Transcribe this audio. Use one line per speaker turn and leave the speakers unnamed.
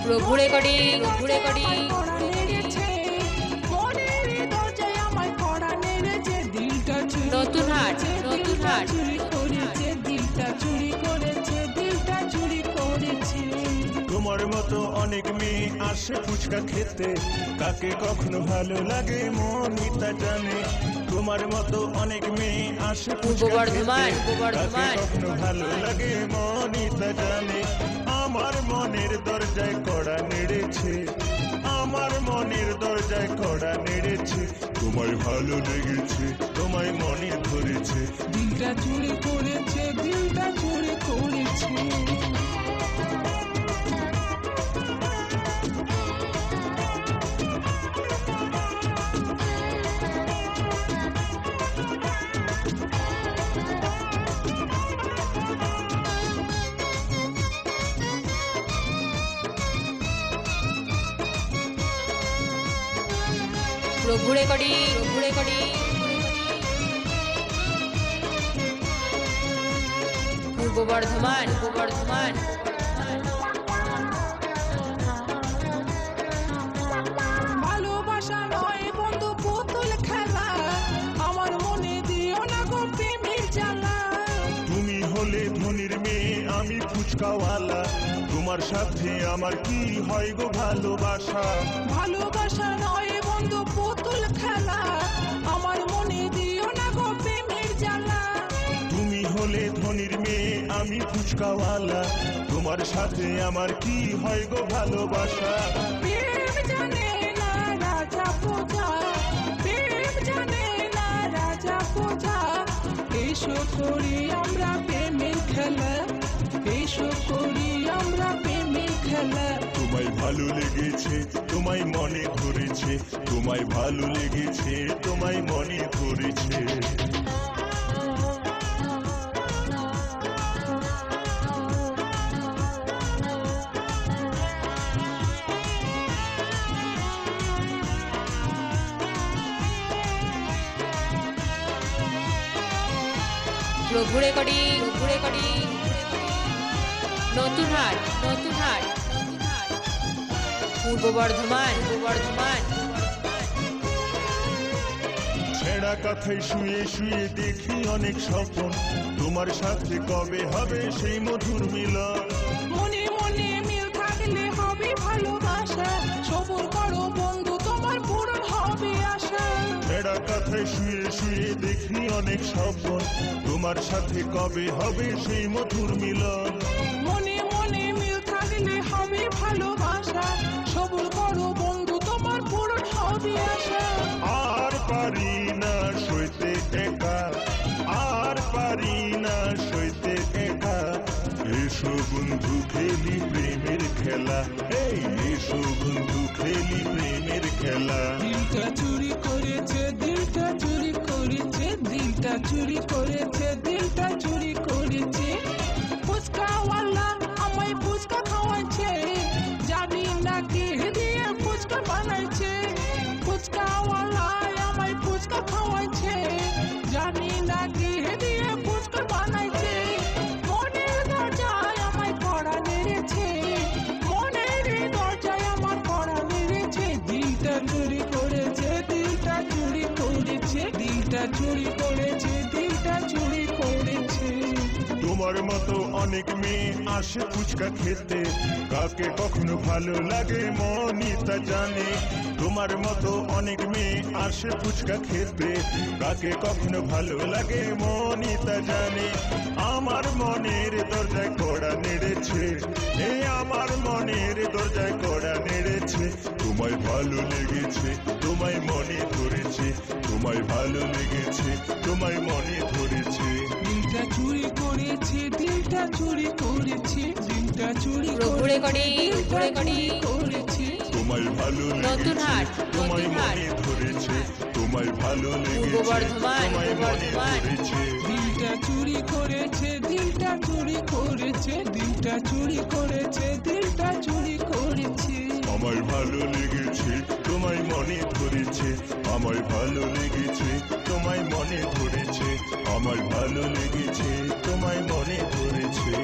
প্রভু রেকর্ডিং নতুন হাট
তোমার মতো অনেক মেয়ে আসে ফুচকা খেতে, কাকে কখনো ভালো লাগে মনই তা জানে। তোমার মতো অনেক মেয়ে আসে ফুচকা খেতে, কাকে কখনো ভালো লাগে মনই তা জানে। আমার মনের দরজায় কড়া নেড়েছে, আমার মনের দরজায় কড়া নেড়েছে। তোমায় ভালো লেগেছে, তোমায় মনে ধরেছে,
দিলটা চুরি করেছে, দিলটা চুরি করেছে।
প্রভু রেকর্ডিং পূর্ব বর্ধমান
ভালোবাসা নয় বন্ধু পুতুল খেলা, আমার মনে দিও না গো প্রেমের জ্বালা।
তুমি হলে ধনির মেয়ে, আমি ফুচকাওয়ালা, তোমার সাথে আমার কি হয় গো ভালোবাসা।
ভালোবাসা নয় বন্ধু পুতুল খেলা, আমার মনে দিও না গো প্রেমের জ্বালা।
তুমি হলে ধনির মেয়ে, আমি ফুচকাওয়ালা, তোমার সাথে আমার কি হয় গো ভালোবাসা।
প্রেম জানে না রাজা প্রজা, প্রেম জানে না রাজা প্রজা। এসো করি আমরা প্রেমের খেলা, এসো করি আমরা প্রেমের খেলা।
তোমায় ভালো লেগেছে, তোমায় মনে ধরেছে, তোমায় ভালো লেগেছে, তোমায় মনে ধরেছে।
প্রভু রেকর্ডিং নতুন হাট পূর্ব বর্ধমান
ছেঁড়া কাঁথায় শুয়ে শুয়ে দেখি অনেক স্বপ্ন, তোমার সাথে কবে হবে সেই মধুর মিলন।
মনে মনে মিল থাকলে হবে ভালোবাসা, সবুর করো বন্ধু তোমার পূরণ হবে আশা।
ছেঁড়া কাঁথায় শুয়ে শুয়ে দেখি অনেক স্বপ্ন, তোমার সাথে কবে হবে সেই মধুর মিলন।
মনে মনে মিল থাকলে হবে ভালোবাসা, সবুর করো বন্ধু তোমার পূরণ হবে আশা।
আর পারি না সইতে একা, আর পারি না সইতে একা, এসো বন্ধু খেলি প্রেমের খেলা, এই এসো বন্ধু খেলি প্রেমের খেলা।
দিলটা চুরি করেছে, দিলটা চুরি করেছে, দিলটা চুরি করেছে, দিলটা চুরি করেছে। ফুচকাওয়ালা আমায় ফুচকা খাওয়াচ্ছে, জানি না কে দিয়ে ফুচকা বানাইছে। ফুচকাওয়ালা আমায় ফুচকা খাওয়াচ্ছে, জানি না কে দিয়ে ফুচকা বানাইছে। মনের দরজায় আমায় কড়া নেড়েছে, মনের দরজায় আমার কড়া নেড়েছে। দিলটা চুরি করেছে, দিলটা চুরি করেছে, দিলটা চুরি করেছে, দিলটা চুরি করেছে।
তোমার মতো অনেক মেয়ে আসে ফুচকা খেতে, কাকে কখনো ভালো লাগে মনই তা জানে। তোমার মতো অনেক মেয়ে আসে ফুচকা খেতে, কাকে কখনো ভালো লাগে মনই তা জানে। আমার মনের দরজায় কড়া নেড়েছে, এই আমার মনের দরজায় কড়া নেড়েছে। তোমায় ভালো লেগেছে, তোমায় মনে ধরেছে, তোমায় ভালো লেগেছে, তোমায় মনে ধরেছে।
দিলটা চুরি করেছে, দিলটা চুরি করেছে, দিলটা চুরি
প্রভু
করেছে,
রেকর্ডিং
করেছে।
তোমায় ভালো
নতুন
লেগেছে,
হাট,
তোমায়
নতুন হাট।
মনে ধরেছে, তোমায় ভালো লেগেছে,
বর্ধমান,
তোমায় মনে
বর্ধমান।
ধরেছে।
দিলটা চুরি করেছে, দিলটা চুরি করেছে, দিলটা চুরি করেছে, দিলটা চুরি করেছে।
আমায় ভালো লেগেছে, তোমায় মনে ধরেছে, আমায় ভালো লেগেছে, তোমায় মনে ধরেছে, আমায় ভালো লেগেছে, তোমায় মনে ধরেছে।